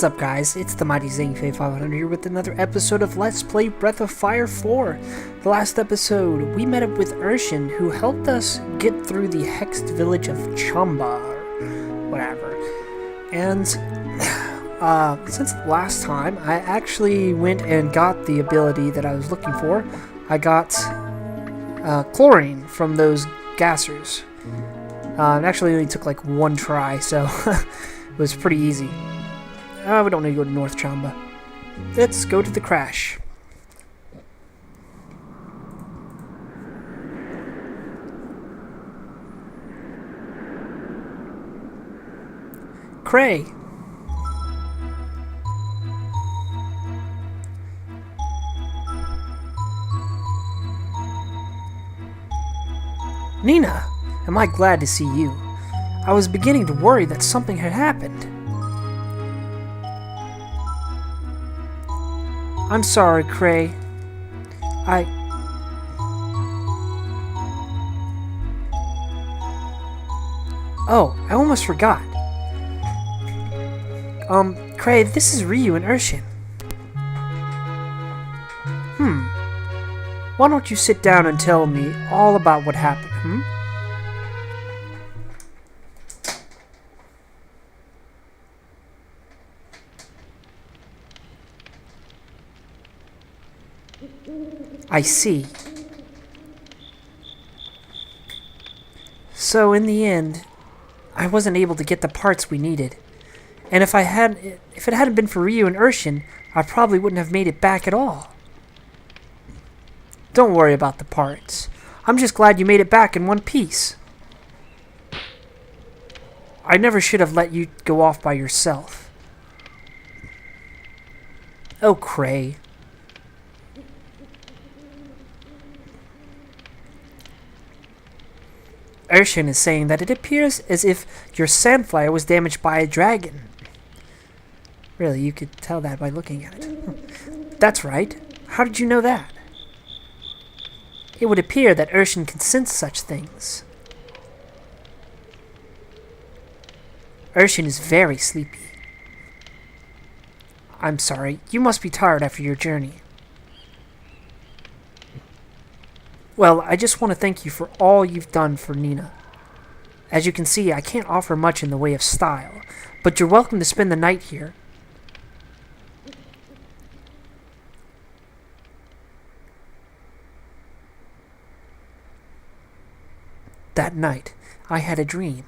What's up, guys? It's the mighty ZangFei500 here with another episode of Let's Play Breath of Fire 4. The last episode, we met up with Urshin, who helped us get through the hexed village of Chamba, or whatever. And since last time, I actually went and got the ability that I was looking for. I got chlorine from those gassers. It actually only took like one try, so it was pretty easy. We don't need to go to North Chamba. Let's go to the crash. Cray. Nina, am I glad to see you. I was beginning to worry that something had happened. I'm sorry, Cray. Oh, I almost forgot. Cray, this is Ryu and Urshin. Why don't you sit down and tell me all about what happened, I see. So in the end, I wasn't able to get the parts we needed. And if it hadn't been for Ryu and Urshin, I probably wouldn't have made it back at all. Don't worry about the parts. I'm just glad you made it back in one piece. I never should have let you go off by yourself. Oh, Cray. Urshin is saying that it appears as if your sandflyer was damaged by a dragon. Really, you could tell that by looking at it. That's right. How did you know that? It would appear that Urshin can sense such things. Urshin is very sleepy. I'm sorry. You must be tired after your journey. Well, I just want to thank you for all you've done for Nina. As you can see, I can't offer much in the way of style, but you're welcome to spend the night here. That night, I had a dream.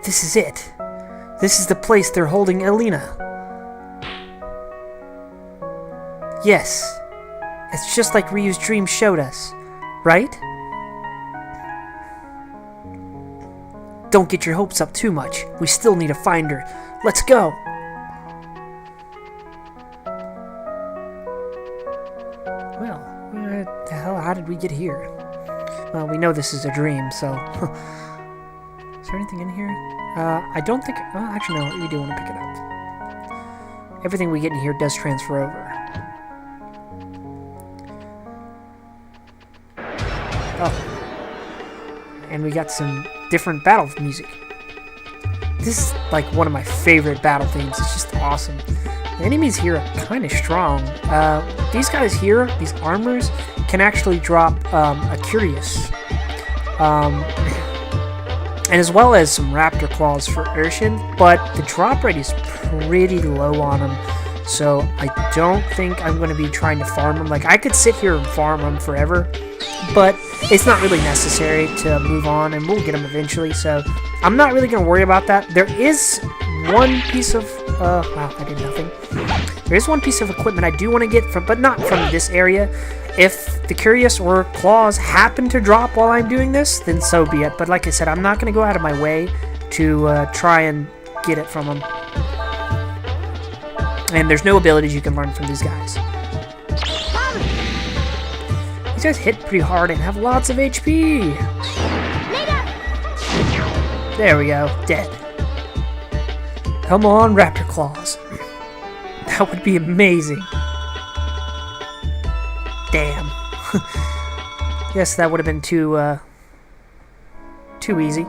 This is it. This is the place they're holding Elena. Yes. It's just like Ryu's dream showed us, right? Don't get your hopes up too much. We still need to find her. Let's go! Well, what the hell? How did we get here? Well, we know this is a dream, so... Is there anything in here? I don't think... Well, actually, no, we do want to pick it up. Everything we get in here does transfer over. Oh. And we got some different battle music. This is, like, one of my favorite battle themes. It's just awesome. The enemies here are kind of strong. These guys here, these armors, can actually drop a Curious. And as well as some Raptor Claws for Urshin, but the drop rate is pretty low on them, so I don't think I'm going to be trying to farm them. Like, I could sit here and farm them forever, but it's not really necessary to move on, and we'll get them eventually, so I'm not really going to worry about that. There is one piece of... wow, I did nothing. There is one piece of equipment I do want to get, but not from this area. If the Curious or Claws happen to drop while I'm doing this, then so be it. But like I said, I'm not going to go out of my way to try and get it from them. And there's no abilities you can learn from these guys. These guys hit pretty hard and have lots of HP. There we go. Dead. Come on, Raptor Claws. That would be amazing. Damn. Yes, that would have been too easy.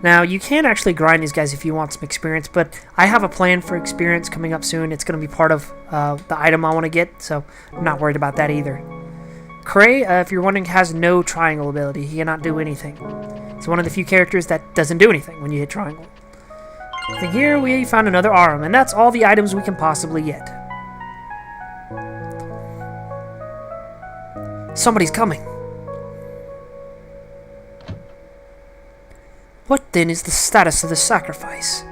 Now, you can actually grind these guys if you want some experience, but I have a plan for experience coming up soon. It's going to be part of the item I want to get, so I'm not worried about that either. Cray, if you're wondering, has no triangle ability. He cannot do anything. It's one of the few characters that doesn't do anything when you hit triangle. I think here we found another arm, and that's all the items we can possibly get. Somebody's coming. What then is the status of the sacrifice?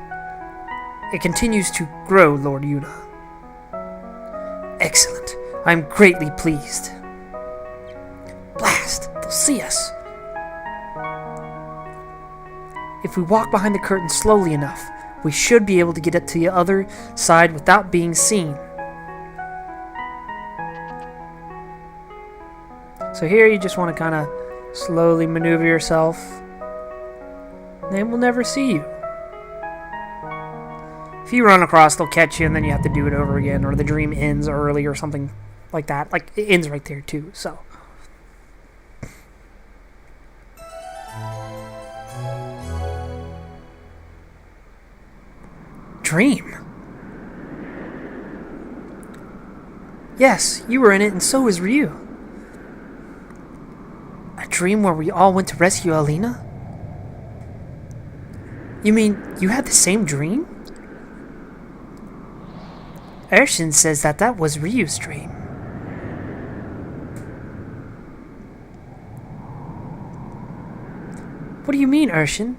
It continues to grow, Lord Yuna. Excellent. I am greatly pleased. Blast! They'll see us. If we walk behind the curtain slowly enough, we should be able to get it to the other side without being seen. So here you just want to kind of slowly maneuver yourself. They will never see you. If you run across, they'll catch you, and then you have to do it over again, or the dream ends early, or something like that. Like, it ends right there, too, so. Dream? Yes, you were in it, and so was Ryu. A dream where we all went to rescue Alina? You mean, you had the same dream? Urshin says that was Ryu's dream. What do you mean, Urshin?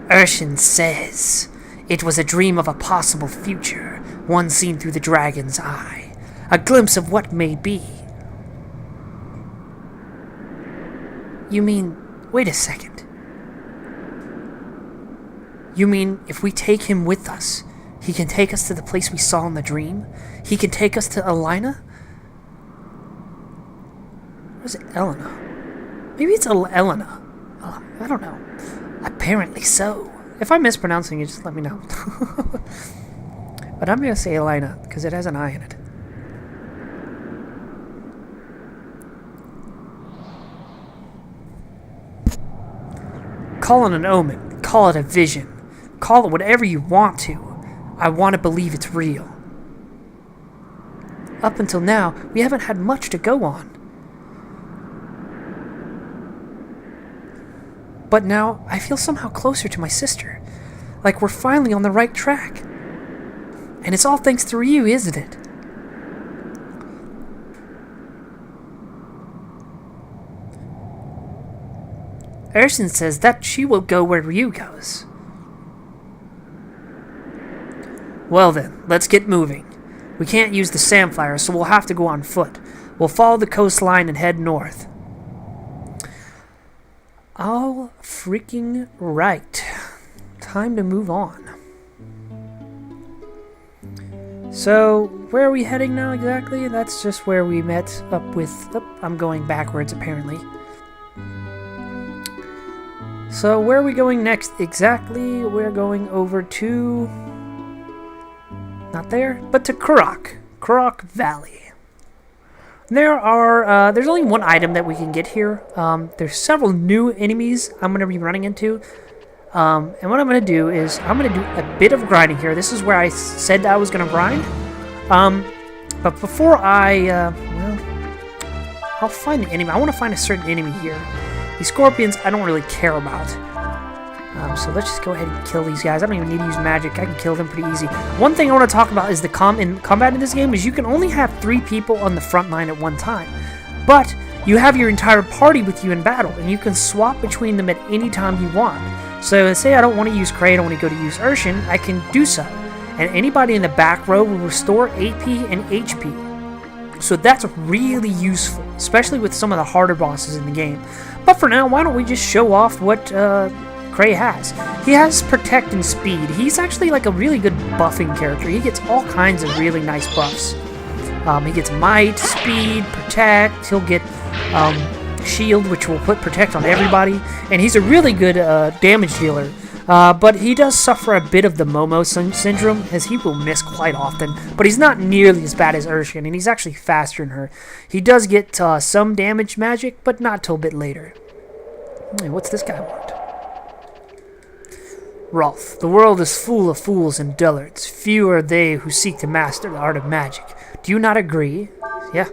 Urshin says it was a dream of a possible future, one seen through the dragon's eye, a glimpse of what may be. You mean, wait a second. You mean, if we take him with us, he can take us to the place we saw in the dream? He can take us to Alina? Or is it Elena? Maybe it's Elena. I don't know. Apparently so. If I'm mispronouncing it, just let me know. But I'm going to say Elena, because it has an I in it. Call it an omen. Call it a vision. Call it whatever you want to. I want to believe it's real. Up until now, we haven't had much to go on. But now, I feel somehow closer to my sister. Like we're finally on the right track. And it's all thanks to Ryu, isn't it? Urshin says that she will go where Ryu goes. Well then, let's get moving. We can't use the Sandflyer, so we'll have to go on foot. We'll follow the coastline and head north. All freaking right. Time to move on. So, where are we heading now exactly? That's just where we met up with... Oh, I'm going backwards, apparently. So, where are we going next exactly? We're going over to... Not there, but to Korok. Korok Valley. There's only one item that we can get here. There's several new enemies I'm going to be running into. And what I'm going to do is, I'm going to do a bit of grinding here. This is where I said I was going to grind. But before well, I'll find the enemy. I want to find a certain enemy here. These scorpions, I don't really care about. So let's just go ahead and kill these guys. I don't even need to use magic. I can kill them pretty easy. One thing I want to talk about is the combat in this game is you can only have 3 people on the front line at one time. But you have your entire party with you in battle, and you can swap between them at any time you want. So say I don't want to use Cray, I don't want to go to use Urshin, I can do so. And anybody in the back row will restore AP and HP. So that's really useful, especially with some of the harder bosses in the game. But for now, why don't we just show off what Cray has. He has Protect and Speed. He's actually like a really good buffing character. He gets all kinds of really nice buffs. He gets might, speed, protect. He'll get shield, which will put protect on everybody. And he's a really good damage dealer. But he does suffer a bit of the Momo syndrome, as he will miss quite often. But he's not nearly as bad as Urshian, and he's actually faster than her. He does get some damage magic, but not till a bit later. Hey, what's this guy want? Rolf, the world is full of fools and dullards. Few are they who seek to master the art of magic. Do you not agree? Yeah.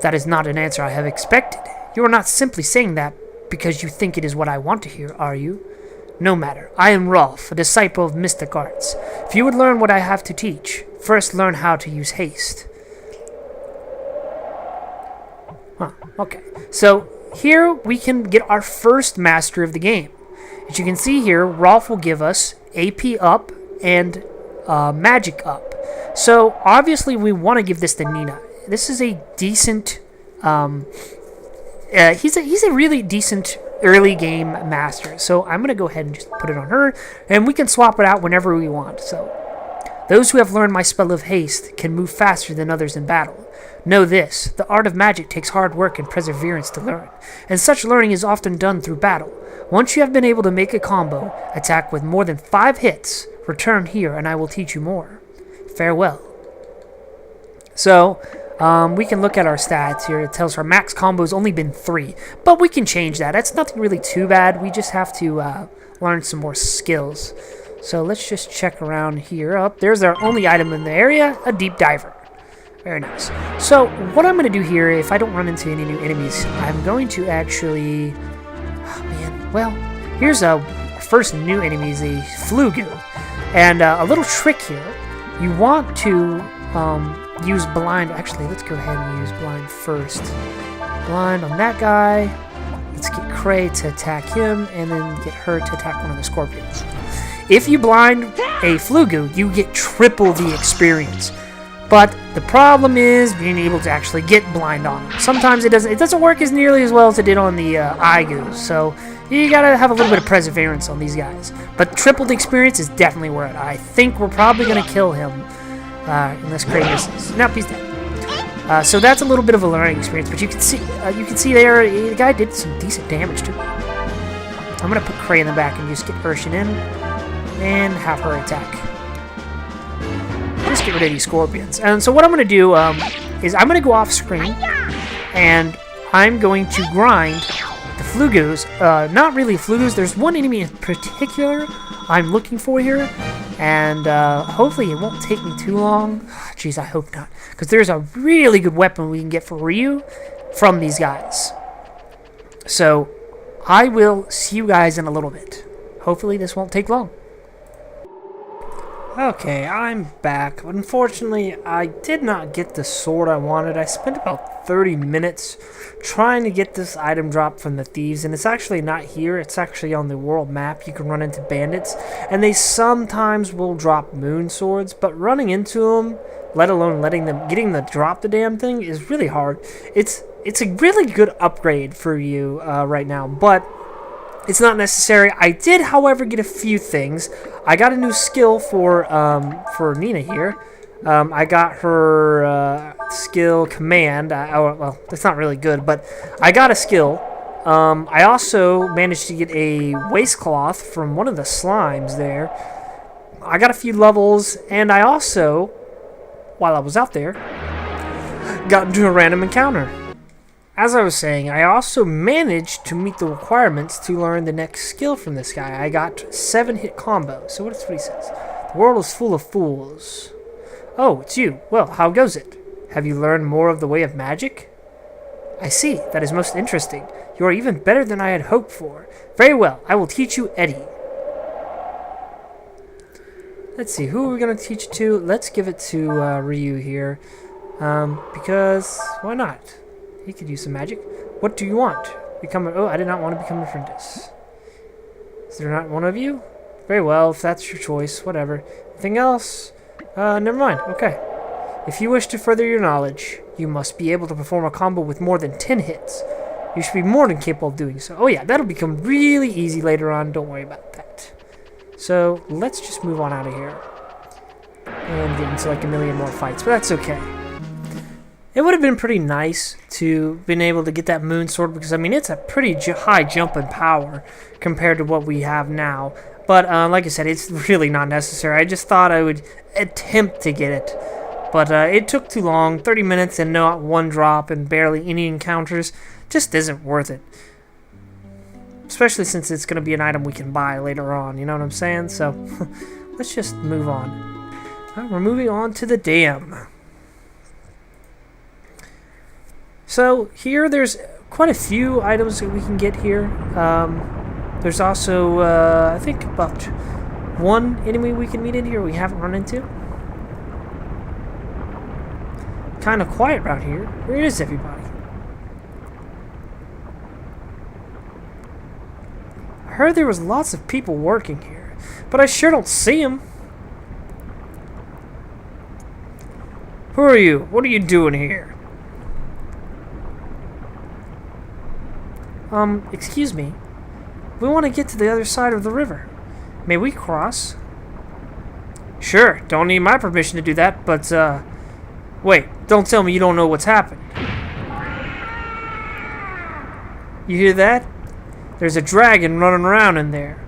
That is not an answer I have expected. You are not simply saying that because you think it is what I want to hear, are you? No matter. I am Rolf, a disciple of mystic arts. If you would learn what I have to teach, first learn how to use haste. Huh, okay. So, here we can get our first mastery of the game. As you can see here, Rolf will give us AP up and magic up. So, obviously we want to give this to Nina. This is a decent... he's a really decent early game master. So I'm going to go ahead and just put it on her, and we can swap it out whenever we want. So those who have learned my spell of haste can move faster than others in battle. Know this, the art of magic takes hard work and perseverance to learn, and such learning is often done through battle. Once you have been able to make a combo attack with more than 5 hits, return here and I will teach you more. Farewell. So we can look at our stats here. It tells our max combo's only been 3, but we can change that. That's nothing really too bad. We just have to learn some more skills. So let's just check around here. Up there's our only item in the area, a deep diver. Very nice. So what I'm going to do here, if I don't run into any new enemies, I'm going to actually... Oh, man. Well, here's our first new enemy, is a Flugu. And a little trick here. You want to... use blind. Actually, let's go ahead and use blind first. Blind on that guy. Let's get Cray to attack him, and then get her to attack one of the scorpions. If you blind a Flugu, you get triple the experience. But the problem is being able to actually get blind on him. Sometimes it doesn't work as nearly as well as it did on the Aigu. So you gotta have a little bit of perseverance on these guys. But triple the experience is definitely worth it. I think we're probably gonna kill him. Unless Cray misses. Nope, he's dead. So that's a little bit of a learning experience, but you can see there the guy did some decent damage to me. I'm gonna put Cray in the back and just get Urshian in and have her attack. Just get rid of these scorpions. And so what I'm gonna do is I'm gonna go off screen and I'm going to grind the Flugus. Not really Flugus. There's one enemy in particular I'm looking for here. And hopefully it won't take me too long. Jeez, I hope not. Because there's a really good weapon we can get for Ryu from these guys. So I will see you guys in a little bit. Hopefully this won't take long. Okay, I'm back. Unfortunately, I did not get the sword I wanted. I spent about 30 minutes trying to get this item drop from the thieves, and it's actually not here. It's actually on the world map. You can run into bandits, and they sometimes will drop moon swords, but running into them, let alone getting them drop the damn thing, is really hard. It's a really good upgrade for you right now, but it's not necessary. I did, however, get a few things. I got a new skill for Nina here. I got her skill command. Well, that's not really good, but I got a skill. I also managed to get a waistcloth from one of the slimes there. I got a few levels, and I also, while I was out there, got into a random encounter. As I was saying, I also managed to meet the requirements to learn the next skill from this guy. I got 7-hit combo. So that's what he says. The world is full of fools. Oh, it's you. Well, how goes it? Have you learned more of the way of magic? I see. That is most interesting. You are even better than I had hoped for. Very well. I will teach you Eddie. Let's see. Who are we going to teach it to? Let's give it to Ryu here. Because why not? He could use some magic. What do you want? Oh, I did not want to become an apprentice. Is there not one of you? Very well, if that's your choice, whatever. Anything else? Never mind. Okay. If you wish to further your knowledge, you must be able to perform a combo with more than 10 hits. You should be more than capable of doing so. Oh yeah, that'll become really easy later on. Don't worry about that. So, let's just move on out of here. And get into like a million more fights, but that's okay. It would have been pretty nice to been able to get that moon sword because, I mean, it's a pretty high jump in power compared to what we have now. But like I said, it's really not necessary. I just thought I would attempt to get it. But it took too long, 30 minutes and not one drop and barely any encounters. Just isn't worth it. Especially since it's going to be an item we can buy later on, you know what I'm saying? So, let's just move on. Alright, we're moving on to the dam. So, here there's quite a few items that we can get here. There's also, I think, about one enemy we can meet in here we haven't run into. Kind of quiet around here. Where is everybody? I heard there was lots of people working here, but I sure don't see them. Who are you? What are you doing here? Excuse me. We want to get to the other side of the river. May we cross? Sure, don't need my permission to do that, but, wait, don't tell me you don't know what's happened. You hear that? There's a dragon running around in there.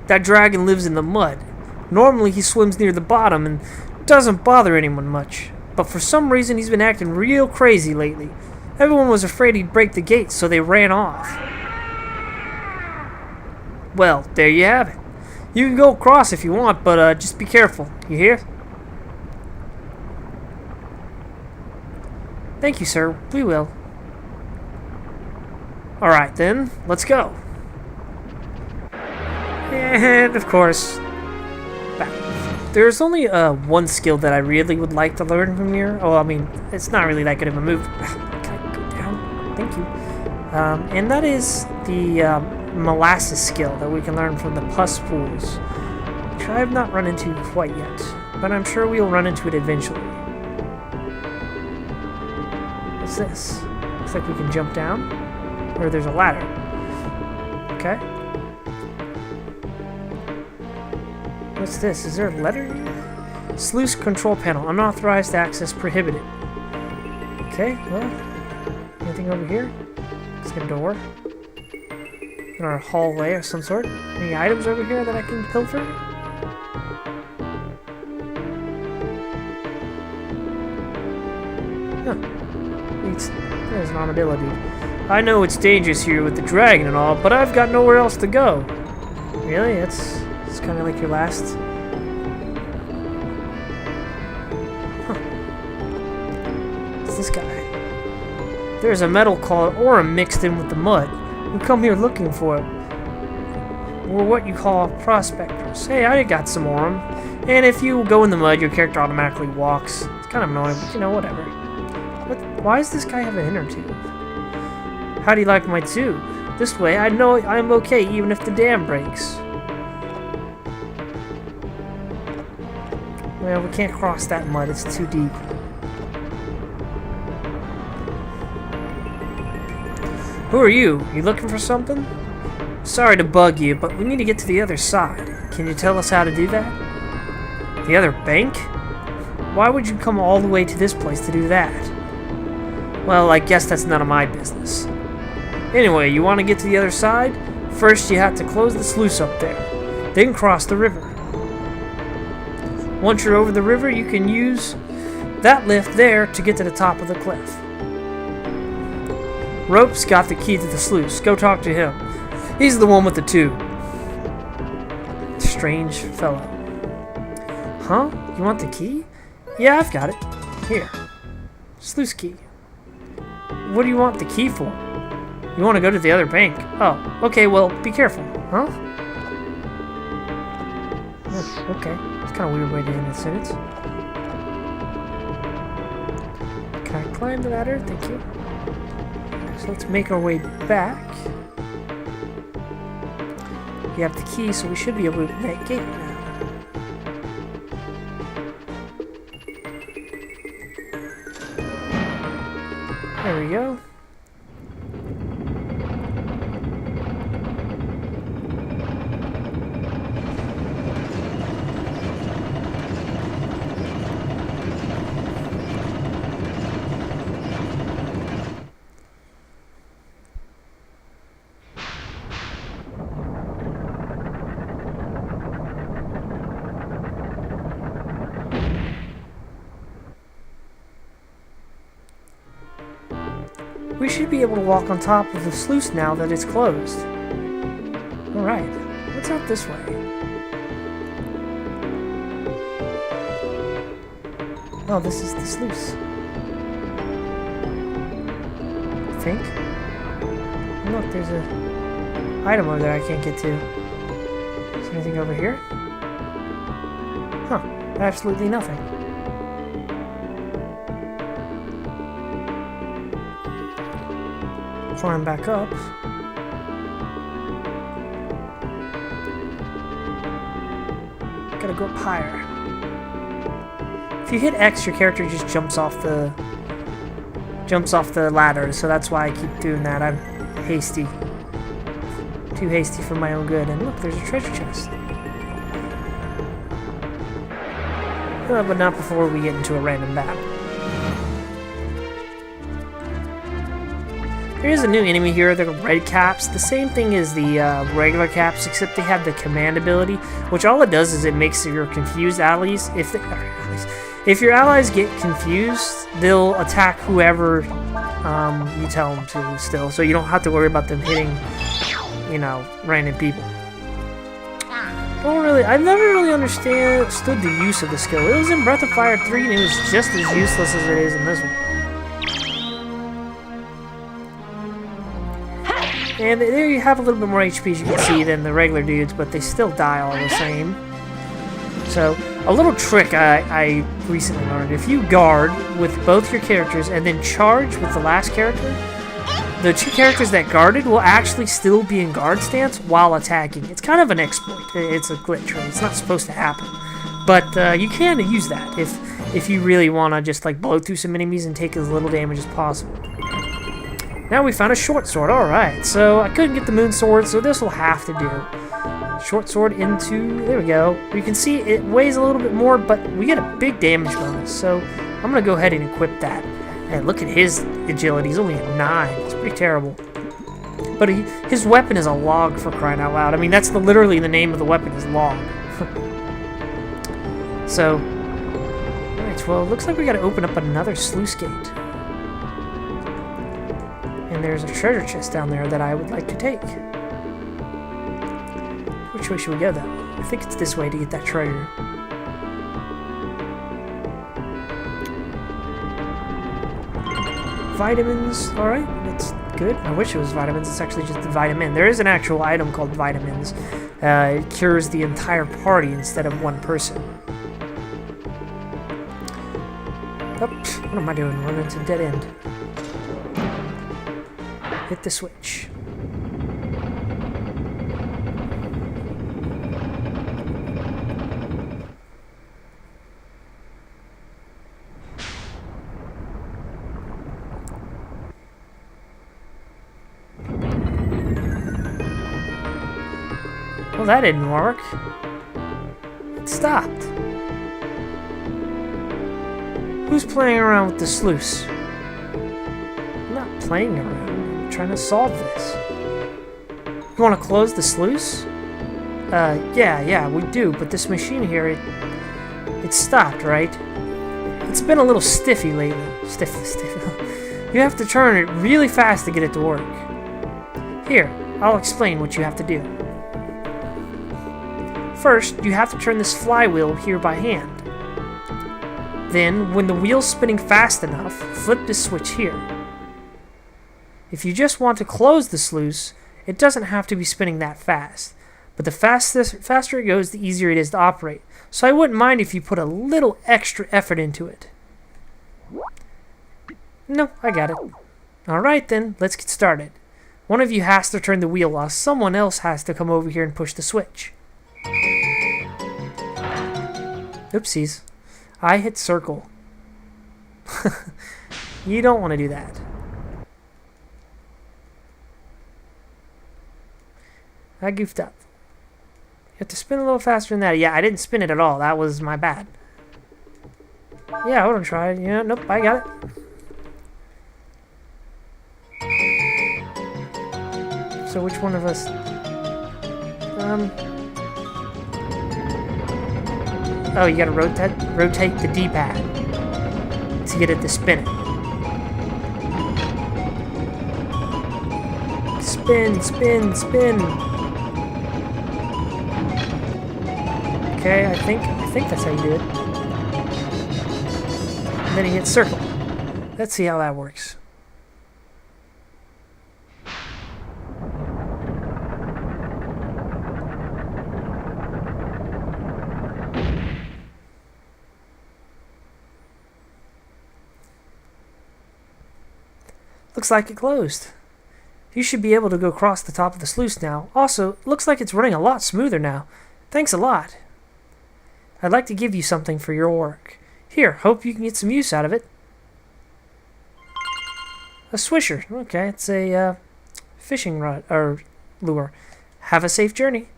That dragon lives in the mud. Normally he swims near the bottom and doesn't bother anyone much. But for some reason he's been acting real crazy lately. Everyone was afraid he'd break the gates, so they ran off. Well, there you have it. You can go across if you want, but just be careful. You hear? Thank you, sir. We will. Alright then, let's go. And of course, back. There's only one skill that I really would like to learn from here. Oh, I mean, it's not really that good of a move. Can I go down? Thank you. And that is the molasses skill that we can learn from the pus pools, which I have not run into quite yet, but I'm sure we'll run into it eventually. What's this? Looks like we can jump down, or there's a ladder. Okay. What's this? Is there a letter here? Sluice control panel. Unauthorized access prohibited. Okay, well, anything over here? Let's get a door. In our hallway of some sort. Any items over here that I can pilfer? Huh. There's an ability. I know it's dangerous here with the dragon and all, but I've got nowhere else to go. Really? It's kind of like your last... Huh. What's this guy? There's a metal called Aurum mixed in with the mud. We come here looking for it. We're what you call prospectors. Hey, I got some Aurum. And if you go in the mud, your character automatically walks. It's kind of annoying, but you know, whatever. Why does this guy have an inner tube? How do you like my tube? This way, I know I'm okay even if the dam breaks. Well, we can't cross that mud. It's too deep. Who are you? You looking for something? Sorry to bug you, but we need to get to the other side. Can you tell us how to do that? The other bank? Why would you come all the way to this place to do that? Well, I guess that's none of my business. Anyway, you want to get to the other side? First, you have to close the sluice up there. Then cross the river. Once you're over the river, you can use that lift there to get to the top of the cliff. Rope's got the key to the sluice. Go talk to him. He's the one with the tube. Strange fellow. Huh? You want the key? Yeah, I've got it. Here. Sluice key. What do you want the key for? You want to go to the other bank. Oh, okay, well, be careful. Huh? Okay. It's kind of a weird way to end a sentence. Can I climb the ladder? Thank you. So let's make our way back. We have the key, so we should be able to open that gate now. There we go. we should be able to walk on top of the sluice now that it's closed. Alright, what's out this way? Oh, this is the sluice. I think. Look, there's a item over there I can't get to. Is there anything over here? Huh, absolutely nothing. Climb back up. Gotta go up higher. If you hit X, your character just jumps off the ladder, so that's why I keep doing that. I'm hasty. Too hasty for my own good. And look, there's a treasure chest. But not before we get into a random battle. There is a new enemy here. They're red caps. The same thing as the regular caps, except they have the command ability, which all it does is it makes your confused allies, if your allies get confused, they'll attack whoever you tell them to still, so you don't have to worry about them hitting, you know, random people. I've never really understood the use of the skill. It was in Breath of Fire 3 and it was just as useless as it is in this one. And there you have a little bit more HP, as you can see, than the regular dudes, but they still die all the same. So, a little trick I recently learned. If you guard with both your characters and then charge with the last character, the two characters that guarded will actually still be in guard stance while attacking. It's kind of an exploit. It's a glitch, right? It's not supposed to happen. But you can use that if you really want to just like blow through some enemies and take as little damage as possible. Now we found a short sword. Alright, so I couldn't get the moon sword, so this will have to do. Short sword into... there we go. You can see it weighs a little bit more, but we get a big damage bonus, so I'm going to go ahead and equip that. And look at his agility. He's only at 9. It's pretty terrible. But his weapon is a log, for crying out loud. I mean, that's literally the name of the weapon is log. So, alright, well, it looks like we got to open up another sluice gate. And there's a treasure chest down there that I would like to take. Which way should we go, though? I think it's this way to get that treasure. Vitamins, alright, that's good. I wish it was vitamins, it's actually just the vitamin. There is an actual item called vitamins. It cures the entire party instead of one person. Oh, what am I doing? Running into a dead end. Hit the switch. Well, that didn't work. It stopped. Who's playing around with the sluice? I'm not playing around. I'm trying to solve this. You want to close the sluice? Yeah, we do. But this machine here, it stopped, right? It's been a little stiffy lately. Stiff. You have to turn it really fast to get it to work. Here, I'll explain what you have to do. First, you have to turn this flywheel here by hand. Then, when the wheel's spinning fast enough, flip this switch here. If you just want to close the sluice, it doesn't have to be spinning that fast. But the faster it goes, the easier it is to operate. So I wouldn't mind if you put a little extra effort into it. No, I got it. Alright then, let's get started. One of you has to turn the wheel while someone else has to come over here and push the switch. Oopsies. I hit circle. You don't want to do that. I goofed up. You have to spin a little faster than that. Yeah, I didn't spin it at all. That was my bad. Yeah, I wouldn't try it. Yeah, nope, I got it. So which one of us... Oh, you gotta rotate the D-pad to get it to spin it. Spin, spin, spin. Okay, I think that's how you do it. And then you hit circle. Let's see how that works. Looks like it closed. You should be able to go across the top of the sluice now. Also, looks like it's running a lot smoother now. Thanks a lot. I'd like to give you something for your work. Here, hope you can get some use out of it. A swisher. Okay, it's a fishing rod or lure. Have a safe journey.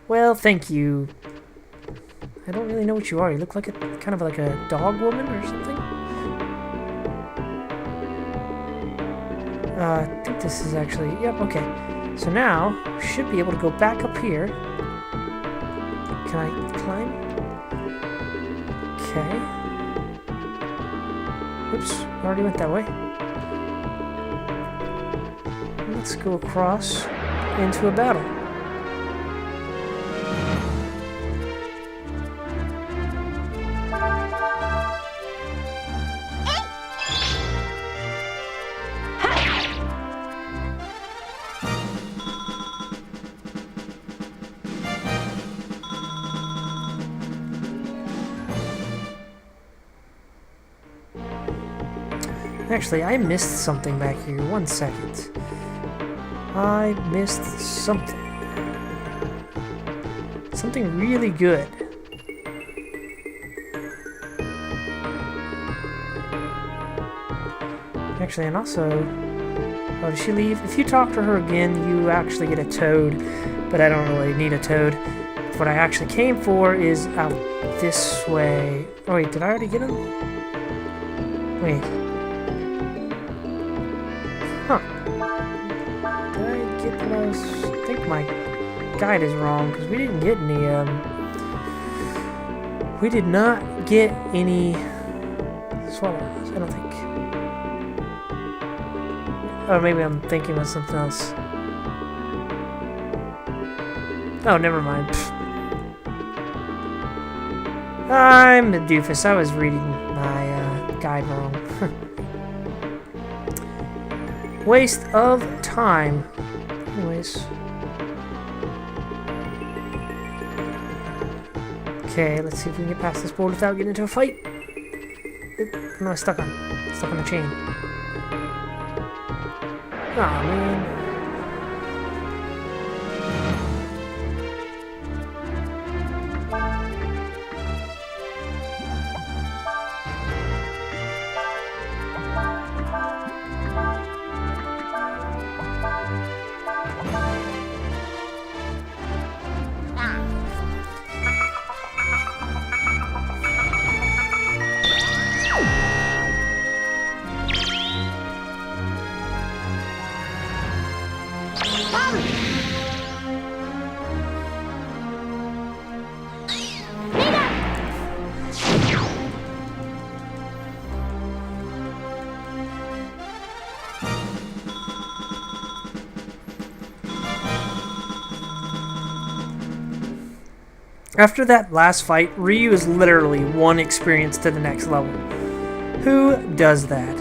Well, thank you. I don't really know what you are. You look like kind of like a dog woman or something. I think this is actually... Yep, okay. So now, we should be able to go back up here. Can I climb? Okay. Oops, already went that way. Let's go across into a battle. Actually, I missed something back here. 1 second. I missed something. Something really good. Actually, and also... Oh, did she leave? If you talk to her again, you actually get a toad. But I don't really need a toad. What I actually came for is out this way. Oh, wait, did I already get him? Wait. Huh. Did I get those? I think my guide is wrong, because we didn't get any, we did not get any swallows, I don't think. Oh, maybe I'm thinking of something else. Oh, never mind. Pfft. I'm a doofus. I was reading my, guide wrong. Waste of time. Anyways. Okay, let's see if we can get past this board without getting into a fight. What am I stuck on? Stuck on the chain. Aw, man. After that last fight, Ryu is literally one experience to the next level. Who does that?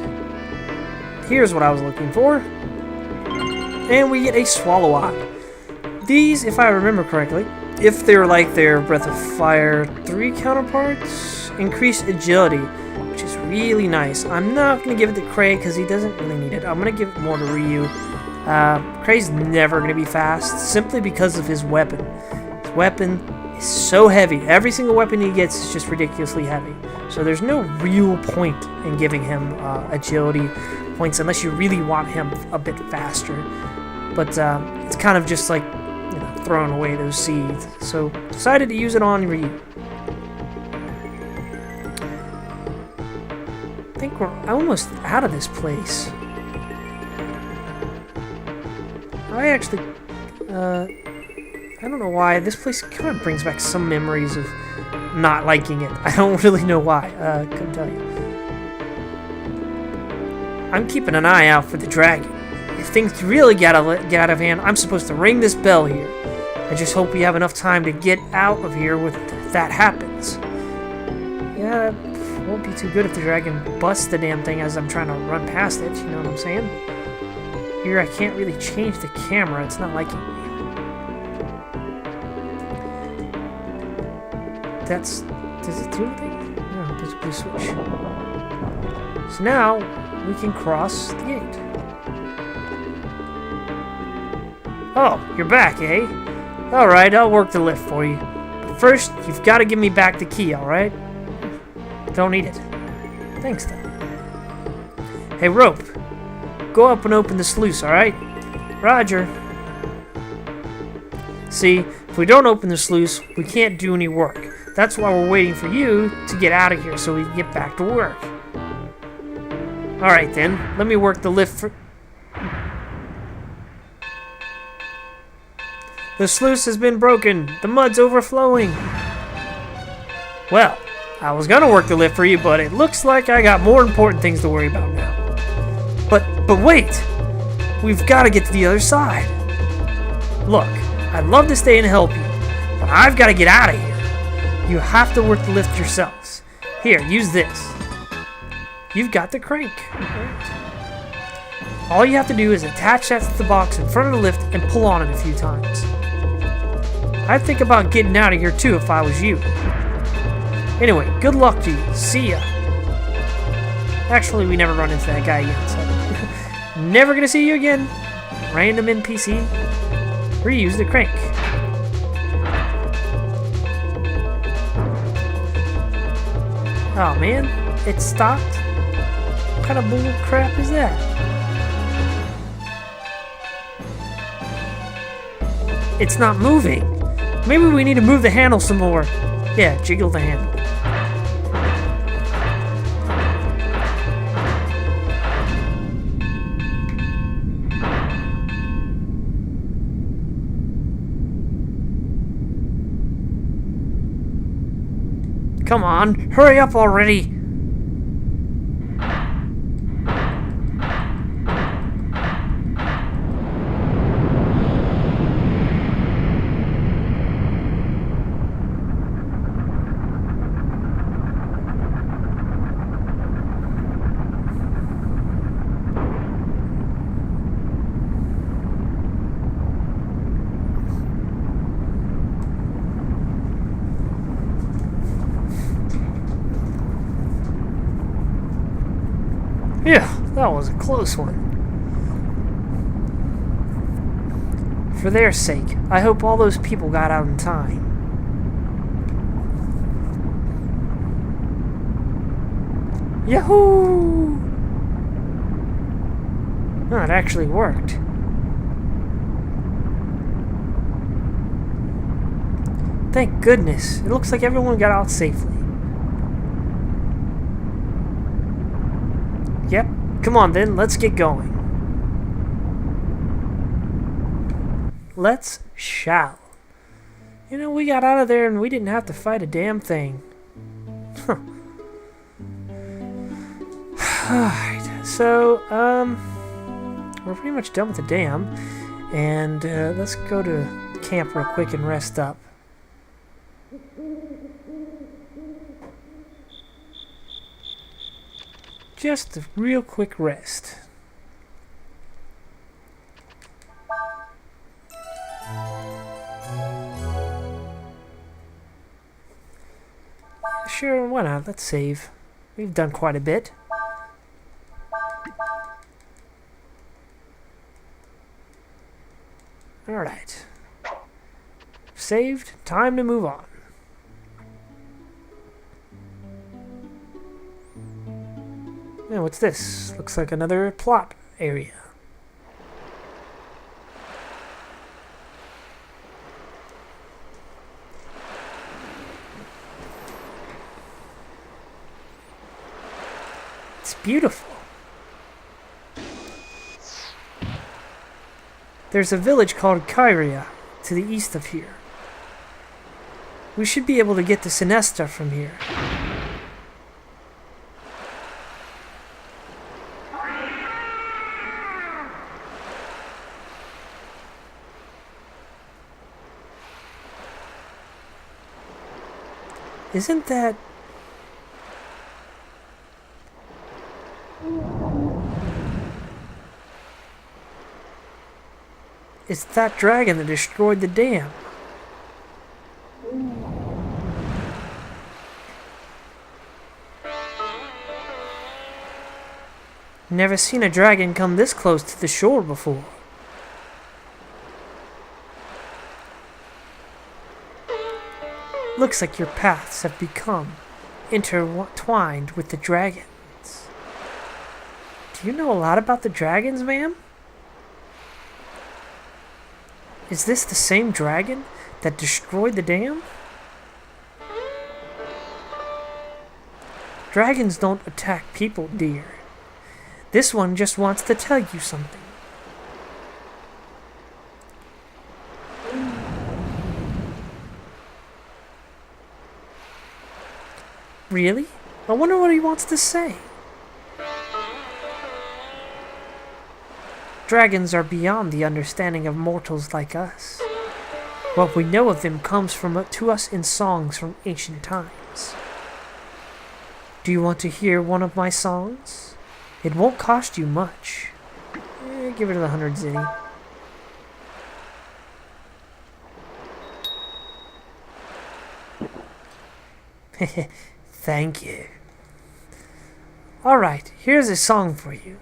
Here's what I was looking for. And we get a Swallow-Eye. These, if I remember correctly, if they're like their Breath of Fire 3 counterparts, increase agility, which is really nice. I'm not going to give it to Cray because he doesn't really need it. I'm going to give it more to Ryu. Cray's never going to be fast simply because of his weapon. His weapon is so heavy. Every single weapon he gets is just ridiculously heavy. So there's no real point in giving him agility points unless you really want him a bit faster. But it's kind of just like, you know, throwing away those seeds. So decided to use it on Ryu. I think we're almost out of this place. I actually, I don't know why. This place kind of brings back some memories of not liking it. I don't really know why. Couldn't tell you. I'm keeping an eye out for the dragon. if things really get out of hand, I'm supposed to ring this bell here. I just hope we have enough time to get out of here if that happens. Yeah, it won't be too good if the dragon busts the damn thing as I'm trying to run past it, you know what I'm saying? Here, I can't really change the camera. It's not liking me. Does it do anything? No, there's a blue switch. So now, we can cross the gate. Oh, you're back, eh? Alright, I'll work the lift for you. But first, you've got to give me back the key, alright? Don't need it. Thanks, though. Hey, Rope. Go up and open the sluice, alright? Roger. See, if we don't open the sluice, we can't do any work. That's why we're waiting for you to get out of here so we can get back to work. Alright then, let me work the lift for... The sluice has been broken. The mud's overflowing. Well, I was gonna work the lift for you, but it looks like I got more important things to worry about now. But wait! We've got to get to the other side. Look, I'd love to stay and help you, but I've got to get out of here. You have to work the lift yourselves. Here, use this. You've got the crank. Right. All you have to do is attach that to the box in front of the lift and pull on it a few times. I'd think about getting out of here too if I was you. Anyway, good luck to you. See ya. Actually, we never run into that guy again, so... Never gonna see you again. Random NPC. Reuse the crank. Oh man, it stopped? What kind of bull crap is that? It's not moving. Maybe we need to move the handle some more. Yeah, jiggle the handle. Come on, hurry up already! Yeah, that was a close one. For their sake, I hope all those people got out in time. Yahoo! Oh, it actually worked. Thank goodness. It looks like everyone got out safely. Yep. Come on then, let's get going. Let's shall. You know, we got out of there and we didn't have to fight a damn thing. Huh. Alright, so, we're pretty much done with the dam. And, let's go to camp real quick and rest up. Just a real quick rest. Sure, why not? Let's save. We've done quite a bit. Alright. Saved. Time to move on. Yeah, what's this? Looks like another plot area. It's beautiful. There's a village called Kyria to the east of here. We should be able to get to Sinesta from here. Isn't that... It's that dragon that destroyed the dam. Never seen a dragon come this close to the shore before. Looks like your paths have become intertwined with the dragons. Do you know a lot about the dragons, ma'am? Is this the same dragon that destroyed the dam? Dragons don't attack people, dear. This one just wants to tell you something. Really? I wonder what he wants to say. Dragons are beyond the understanding of mortals like us. What we know of them comes to us in songs from ancient times. Do you want to hear one of my songs? It won't cost you much. Give it to the 100 zinni. Thank you. Alright, here's a song for you.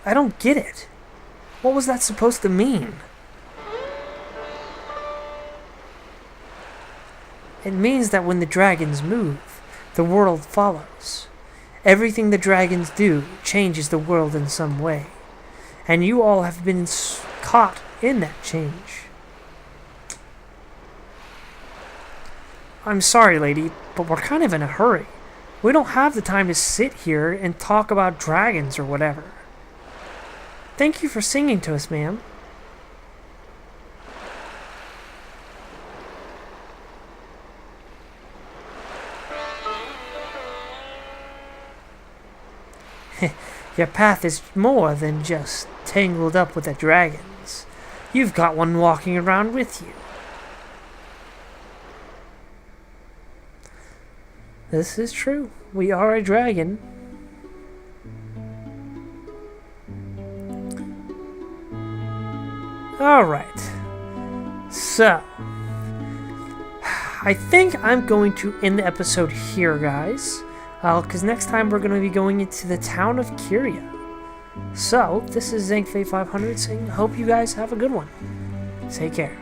I don't get it. What was that supposed to mean? It means that when the dragons move, the world follows. Everything the dragons do changes the world in some way. And you all have been caught in that change. I'm sorry, lady, but we're kind of in a hurry. We don't have the time to sit here and talk about dragons or whatever. Thank you for singing to us, ma'am. Your path is more than just tangled up with the dragons. You've got one walking around with you. This is true. We are a dragon. Alright. So, I think I'm going to end the episode here, guys. Because next time we're going to be going into the town of Kyria. So, this is ZankFate500 saying, hope you guys have a good one. Take care.